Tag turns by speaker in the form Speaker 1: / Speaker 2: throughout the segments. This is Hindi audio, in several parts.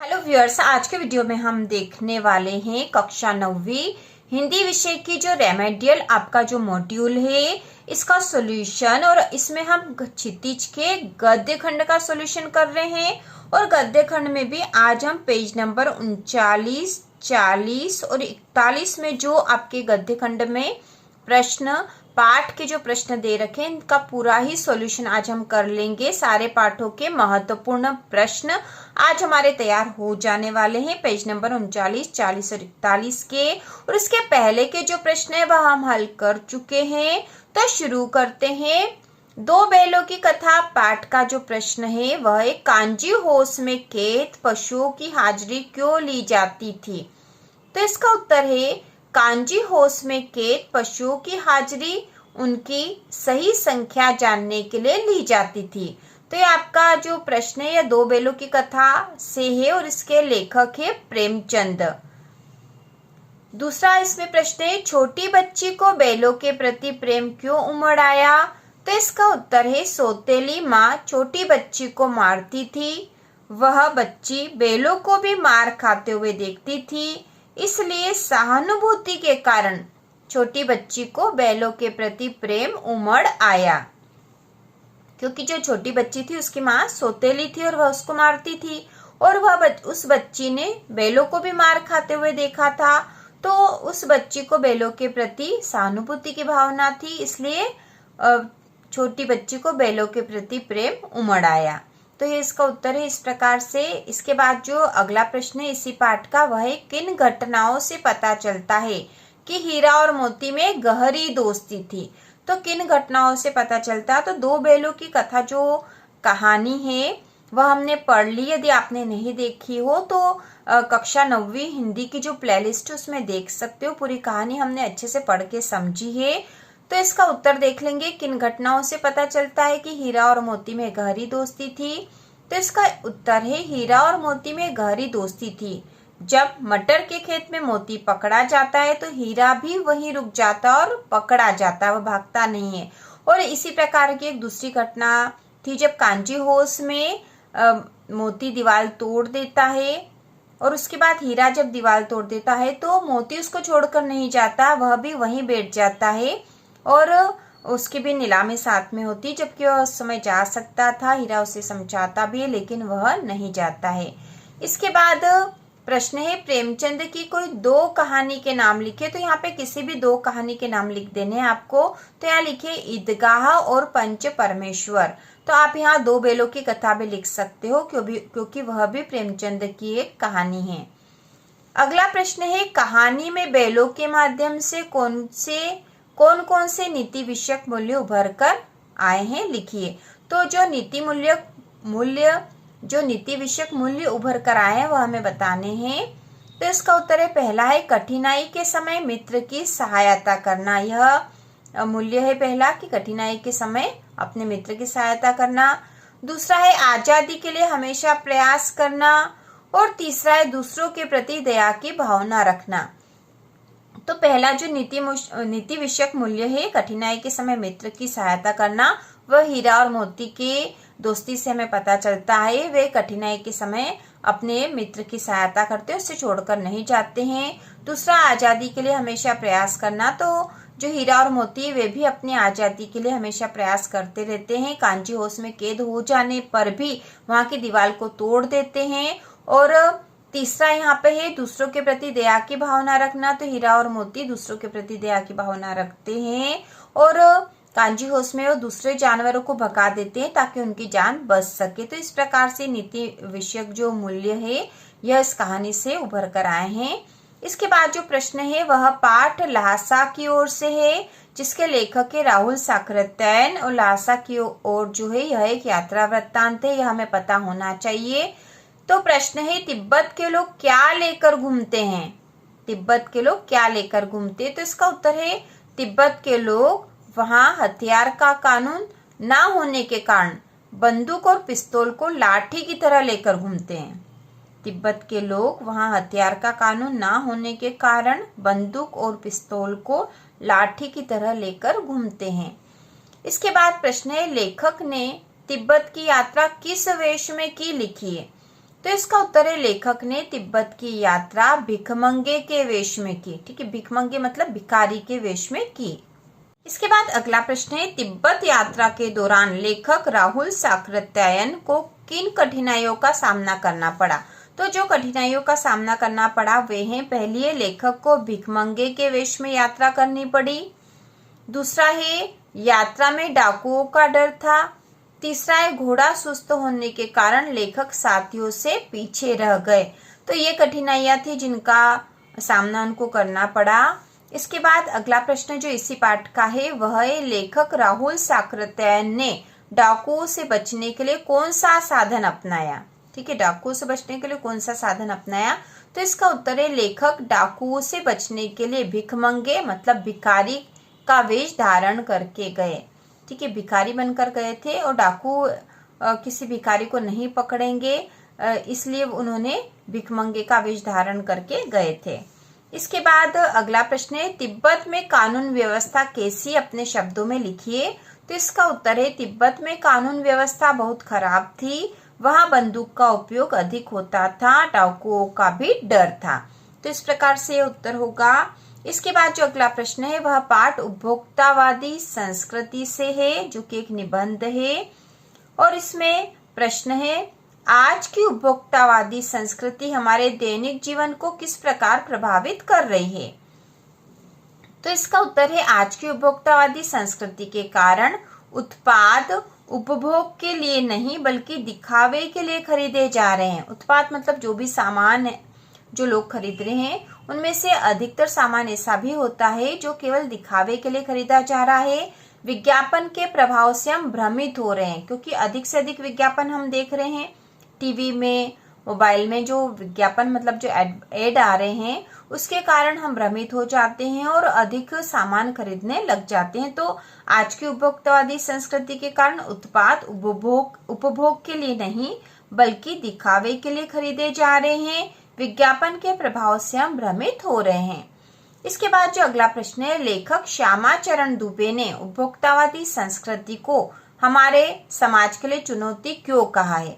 Speaker 1: हेलो व्यूअर्स, आज के वीडियो में हम देखने वाले हैं कक्षा 9वीं हिंदी विषय की जो रेमेडियल आपका जो मॉड्यूल है इसका सॉल्यूशन। और इसमें हम क्षितिज के गद्य खंड का सॉल्यूशन कर रहे हैं। और गद्य खंड में भी आज हम पेज नंबर 39, 40 और 41 में जो आपके गद्य खंड में प्रश्न पाठ के जो प्रश्न दे रखे हैं इनका पूरा ही सॉल्यूशन आज हम कर लेंगे। सारे पाठों के महत्वपूर्ण प्रश्न आज हमारे तैयार हो जाने वाले हैं पेज नंबर 39, 40 और 41 के। और इसके पहले के जो प्रश्न है वह हम हल कर चुके हैं। तो शुरू करते हैं। दो बैलों की कथा पाठ का जो प्रश्न है वह एक कांजी होश में कैद पशुओं की हाजिरी क्यों ली जाती थी। तो इसका उत्तर है कांजी होश में कैद पशुओं की हाजिरी उनकी सही संख्या जानने के लिए ली जाती थी। तो ये आपका जो प्रश्न है यह दो बैलों की कथा से है और इसके लेखक है प्रेमचंद। दूसरा इसमें प्रश्न है छोटी बच्ची को बैलों के प्रति प्रेम क्यों उमड़ आया। तो इसका उत्तर है सौतेली माँ छोटी बच्ची को मारती थी। वह बच्ची बैलों को भी मार खाते हुए देखती थी, इसलिए सहानुभूति के कारण छोटी बच्ची को बैलों के प्रति प्रेम उमड़ आया। क्योंकि जो छोटी बच्ची थी उसकी माँ सौतेली थी और वह उसको मारती थी और वह उस बच्ची ने बैलों को भी मार खाते हुए देखा था, तो उस बच्ची को बैलों के प्रति सहानुभूति की भावना थी, इसलिए छोटी बच्ची को बैलों के प्रति प्रेम उमड़ आया। तो ये इसका उत्तर है इस प्रकार से। इसके बाद जो अगला प्रश्न है इसी पाठ का वह है किन घटनाओं से पता चलता है कि हीरा और मोती में गहरी दोस्ती थी। तो किन घटनाओं से पता चलता है, तो दो बैलों की कथा जो कहानी है वह हमने पढ़ ली। यदि आपने नहीं देखी हो तो कक्षा 9वीं हिंदी की जो प्लेलिस्ट है उसमें देख सकते हो। पूरी कहानी हमने अच्छे से पढ़ के समझी है। तो इसका उत्तर देख लेंगे किन घटनाओं से पता चलता है कि हीरा और मोती में गहरी दोस्ती थी। तो इसका उत्तर है हीरा और मोती में गहरी दोस्ती थी। जब मटर के खेत में मोती पकड़ा जाता है तो हीरा भी वहीं रुक जाता और पकड़ा जाता, वह भागता नहीं है। और इसी प्रकार की एक दूसरी घटना थी जब कांजी होश में मोती दीवार तोड़ देता है और उसके बाद हीरा जब दीवार तोड़ देता है तो मोती उसको छोड़कर नहीं जाता, वह भी वहीं बैठ जाता है और उसकी भी नीलामी साथ में होती, जबकि वह उस समय जा सकता था। हीरा उसे समझाता भी है लेकिन वह नहीं जाता है। इसके बाद प्रश्न है प्रेमचंद की कोई दो कहानी के नाम लिखे। तो यहाँ पे किसी भी दो कहानी के नाम लिख देने हैं आपको। तो यहाँ लिखे ईदगाह और पंच परमेश्वर। तो आप यहाँ दो बैलों की कथा भी लिख सकते हो क्योंकि वह भी प्रेमचंद की एक कहानी है। अगला प्रश्न है कहानी में बैलों के माध्यम से कौन कौन से नीति विषयक मूल्य उभर कर आए हैं लिखिए। तो जो नीति विषयक मूल्य उभर कर आए हैं वह हमें बताने हैं। तो इसका उत्तर है पहला है कठिनाई के समय मित्र की सहायता करना। यह मूल्य है पहला कि कठिनाई के समय अपने मित्र की सहायता करना। दूसरा है आजादी के लिए हमेशा प्रयास करना और तीसरा है दूसरों के प्रति दया की भावना रखना। तो पहला जो नीति विषयक मूल्य है कठिनाई के समय मित्र की सहायता करना, वह हीरा और मोती के दोस्ती से हमें पता चलता है। वे कठिनाई के समय अपने मित्र की सहायता करते हैं, उससे छोड़कर नहीं जाते हैं। दूसरा आजादी के लिए हमेशा प्रयास करना, तो जो हीरा और मोती वे भी अपनी आजादी के लिए हमेशा प्रयास करते रहते हैं। कांजी होश में कैद हो जाने पर भी वहां की दीवार को तोड़ देते हैं। और तीसरा यहाँ पे है दूसरों के प्रति दया की भावना रखना। तो हीरा और मोती दूसरों के प्रति दया की भावना रखते हैं और कांजी होश में वो दूसरे जानवरों को भगा देते हैं ताकि उनकी जान बच सके। तो इस प्रकार से नीति विषयक जो मूल्य है यह इस कहानी से उभर कर आए हैं। इसके बाद जो प्रश्न है वह पाठ ल्हासा की ओर से है, जिसके लेखक है राहुल साकरत्यायन। और ल्हासा की ओर जो है यह एक यात्रा वृत्तांत है, यह हमें पता होना चाहिए। तो प्रश्न है तिब्बत के लोग क्या लेकर घूमते हैं। तिब्बत के लोग क्या लेकर घूमते हैं। तो इसका उत्तर है तिब्बत के लोग वहां हथियार का कानून ना होने के कारण बंदूक और पिस्तौल को लाठी की तरह लेकर घूमते हैं। तिब्बत के लोग वहां हथियार का कानून ना होने के कारण बंदूक और पिस्तौल को लाठी की तरह लेकर घूमते हैं। इसके बाद प्रश्न है लेखक ने तिब्बत की यात्रा किस वेश में की लिखिए। तो तो इसका उत्तर है लेखक ने तिब्बत की यात्रा भिखमंगे के वेश में की। ठीक है, भिखमंगे मतलब भिखारी के वेश में की। इसके बाद अगला प्रश्न है, तिब्बत यात्रा के दौरान लेखक राहुल साकृत्यायन को किन कठिनाइयों का सामना करना पड़ा? तो जो कठिनाइयों का सामना करना पड़ा वे हैं, पहली है लेखक को भिखमंगे के वेश में यात्रा करनी पड़ी। दूसरा है यात्रा में डाकुओं का डर था। तीसरा है घोड़ा सुस्त होने के कारण लेखक साथियों से पीछे रह गए। तो ये कठिनाइयां थी जिनका सामना उनको करना पड़ा। इसके बाद अगला प्रश्न जो इसी पाठ का है वह है, लेखक राहुल साकृत्यायन ने डाकुओं से बचने के लिए कौन सा साधन अपनाया? ठीक है, डाकुओं से बचने के लिए कौन सा साधन अपनाया? तो इसका उत्तर है लेखक डाकुओं से बचने के लिए भिखमंगे मतलब भिखारी का वेश धारण करके गए। ठीक है, भिखारी बनकर गए थे और डाकू किसी भिखारी को नहीं पकड़ेंगे, इसलिए उन्होंने भिखमंगे का वेश धारण करके गए थे। इसके बाद अगला प्रश्न है, तिब्बत में कानून व्यवस्था कैसी? अपने शब्दों में लिखिए। तो इसका उत्तर है तिब्बत में कानून व्यवस्था बहुत खराब थी। वहां बंदूक का उपयोग अधिक होता था, डाकुओं का भी डर था। तो इस प्रकार से उत्तर होगा। इसके बाद जो अगला प्रश्न है वह पाठ उपभोक्तावादी संस्कृति से है, जो कि एक निबंध है और इसमें प्रश्न है, आज की उपभोक्तावादी संस्कृति हमारे दैनिक जीवन को किस प्रकार प्रभावित कर रही है? तो इसका उत्तर है आज की उपभोक्तावादी संस्कृति के कारण उत्पाद उपभोग के लिए नहीं बल्कि दिखावे के लिए खरीदे जा रहे हैं। उत्पाद मतलब जो भी सामान है जो लोग खरीद रहे हैं उनमें से अधिकतर सामान ऐसा भी होता है जो केवल दिखावे के लिए खरीदा जा रहा है। विज्ञापन के प्रभाव से हम भ्रमित हो रहे हैं, क्योंकि अधिक से अधिक विज्ञापन हम देख रहे हैं टीवी में, मोबाइल में, जो विज्ञापन मतलब जो एड आ रहे हैं उसके कारण हम भ्रमित हो जाते हैं और अधिक सामान खरीदने लग जाते हैं। तो आज की उपभोक्तावादी संस्कृति के कारण उत्पाद उपभोग के लिए नहीं बल्कि दिखावे के लिए खरीदे जा रहे हैं। विज्ञापन के प्रभाव से हम भ्रमित हो रहे हैं। इसके बाद जो अगला प्रश्न है, लेखक श्यामाचरण दुबे ने उपभोक्तावादी संस्कृति को हमारे समाज के लिए चुनौती क्यों कहा है?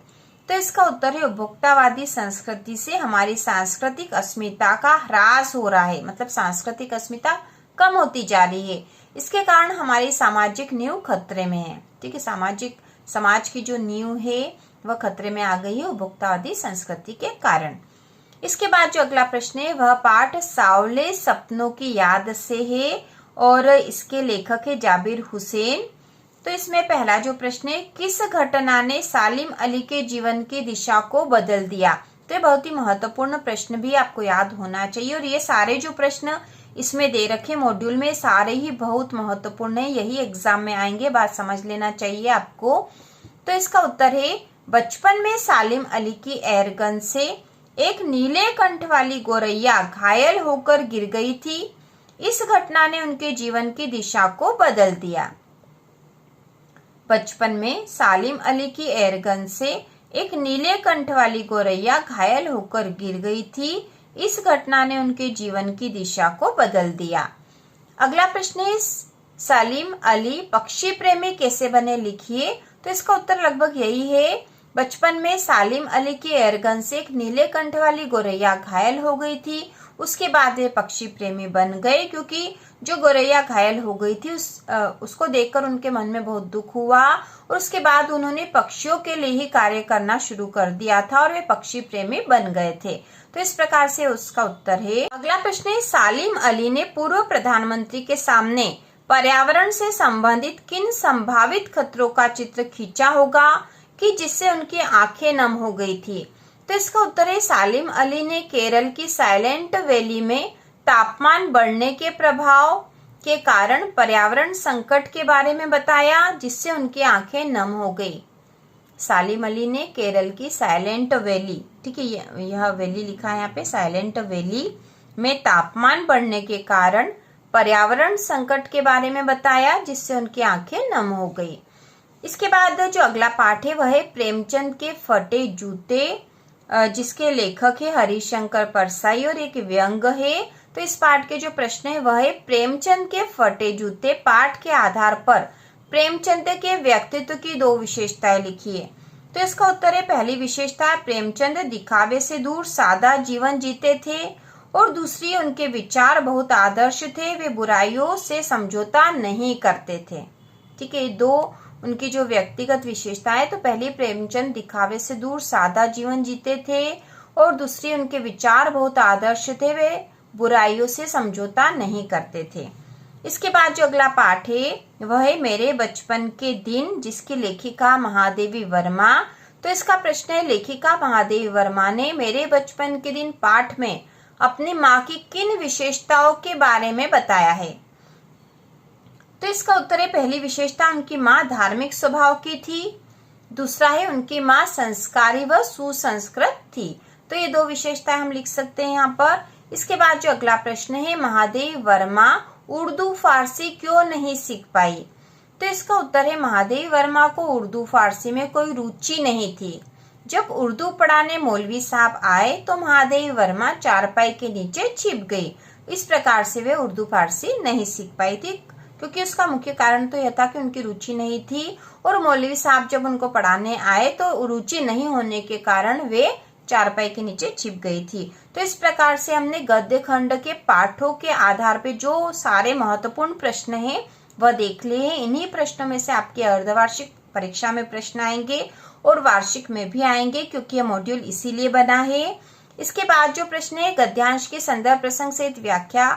Speaker 1: तो इसका उत्तर है उपभोक्तावादी संस्कृति से हमारी सांस्कृतिक अस्मिता का ह्रास हो रहा है, मतलब सांस्कृतिक अस्मिता कम होती जा रही है। इसके कारण हमारी सामाजिक नींव खतरे में है। ठीक है, समाज की जो नींव है वह खतरे में आ गई है उपभोक्तावादी संस्कृति के कारण। इसके बाद जो अगला प्रश्न है वह पाठ सावले सपनों की याद से है और इसके लेखक है जाबिर हुसैन। तो इसमें पहला जो प्रश्न है, किस घटना ने सालिम अली के जीवन की दिशा को बदल दिया? तो ये बहुत ही महत्वपूर्ण प्रश्न भी आपको याद होना चाहिए और ये सारे जो प्रश्न इसमें दे रखे मॉड्यूल में सारे ही बहुत महत्वपूर्ण है, यही एग्जाम में आएंगे, बात समझ लेना चाहिए आपको। तो इसका उत्तर है, बचपन में सालिम अली की एयरगन से एक नीले कंठ वाली गोरैया घायल होकर गिर गई थी। इस घटना ने उनके जीवन की दिशा को बदल दिया। बचपन में सालिम अली की एयरगन से एक नीले कंठ वाली गोरैया घायल होकर गिर गई थी। इस घटना ने उनके जीवन की दिशा को बदल दिया। अगला प्रश्न है, सलीम अली पक्षी प्रेमी कैसे बने? लिखिए। तो इसका उत्तर लगभग यही है, बचपन में सालिम अली की एयरगन से एक नीले कंठ वाली गोरैया घायल हो गई थी। उसके बाद वे पक्षी प्रेमी बन गए, क्योंकि जो गोरैया घायल हो गई थी उसको देखकर उनके मन में बहुत दुख हुआ और उसके बाद उन्होंने पक्षियों के लिए ही कार्य करना शुरू कर दिया था और वे पक्षी प्रेमी बन गए थे। तो इस प्रकार से उसका उत्तर है। अगला प्रश्न है, सालिम अली ने पूर्व प्रधानमंत्री के सामने पर्यावरण से संबंधित किन संभावित खतरों का चित्र खींचा होगा कि जिससे उनकी आंखें नम हो गई थी? तो इसका उत्तर है, सालिम अली ने केरल की साइलेंट वैली में तापमान बढ़ने के प्रभाव के कारण पर्यावरण संकट के बारे में बताया, जिससे उनकी आंखें नम हो गई। सालिम अली ने केरल की साइलेंट वैली, ठीक है, यह वैली लिखा है यहाँ पे, साइलेंट वैली में तापमान बढ़ने के कारण पर्यावरण संकट के बारे में बताया, जिससे उनकी आंखें नम हो गई। इसके बाद जो अगला पाठ है वह है प्रेमचंद के फटे जूते, जिसके लेखक है हरिशंकर परसाई और एक व्यंग है। तो इस पाठ के जो प्रश्न है वह है, प्रेमचंद के फटे जूते पाठ के आधार पर प्रेमचंद के व्यक्तित्व की दो विशेषताएं लिखिए। तो इसका उत्तर है पहली विशेषता, प्रेमचंद दिखावे से दूर सादा जीवन जीते थे, और दूसरी उनके विचार बहुत आदर्श थे, वे बुराइयों से समझौता नहीं करते थे। ठीक है, दो उनकी जो व्यक्तिगत विशेषताएं, तो पहली प्रेमचंद दिखावे से दूर सादा जीवन जीते थे, और दूसरी उनके विचार बहुत आदर्श थे, वे बुराइयों से समझौता नहीं करते थे। इसके बाद जो अगला पाठ है वह है मेरे बचपन के दिन, जिसकी लेखिका महादेवी वर्मा। तो इसका प्रश्न है, लेखिका महादेवी वर्मा ने मेरे बचपन के दिन पाठ में अपनी माँ की किन विशेषताओं के बारे में बताया है। तो इसका उत्तर है पहली विशेषता, उनकी माँ धार्मिक स्वभाव की थी। दूसरा है उनकी माँ संस्कारी व सुसंस्कृत थी। तो ये दो विशेषताएं हम लिख सकते हैं यहाँ पर। इसके बाद जो अगला प्रश्न है, महादेवी वर्मा उर्दू फारसी क्यों नहीं सीख पाई। तो इसका उत्तर है महादेवी वर्मा को उर्दू फारसी में कोई रुचि नहीं थी। जब उर्दू पढ़ाने मौलवी साहब आए तो महादेवी वर्मा चारपाई के नीचे छिप गई। इस प्रकार से वे उर्दू फारसी नहीं सीख पाई थी, क्योंकि उसका मुख्य कारण तो यह था कि उनकी रुचि नहीं थी, और मौलवी साहब जब उनको पढ़ाने आए तो रुचि नहीं होने के कारण वे चारपाई के नीचे छिप गई थी। तो इस प्रकार से हमने गद्य खंड के पाठों के आधार पे जो सारे महत्वपूर्ण प्रश्न हैं वह देख लिए हैं। इन्हीं प्रश्नों में से आपके अर्धवार्षिक परीक्षा में प्रश्न आएंगे और वार्षिक में भी आएंगे, क्योंकि यह मॉड्यूल इसीलिए बना है। इसके बाद जो प्रश्न है, गद्यांश के संदर्भ प्रसंग सहित व्याख्या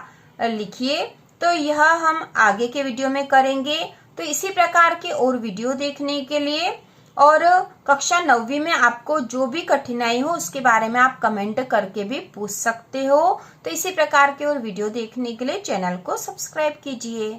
Speaker 1: लिखिए। तो यह हम आगे के वीडियो में करेंगे। तो इसी प्रकार के और वीडियो देखने के लिए और कक्षा 9वीं में आपको जो भी कठिनाई हो उसके बारे में आप कमेंट करके भी पूछ सकते हो। तो इसी प्रकार के और वीडियो देखने के लिए चैनल को सब्सक्राइब कीजिए।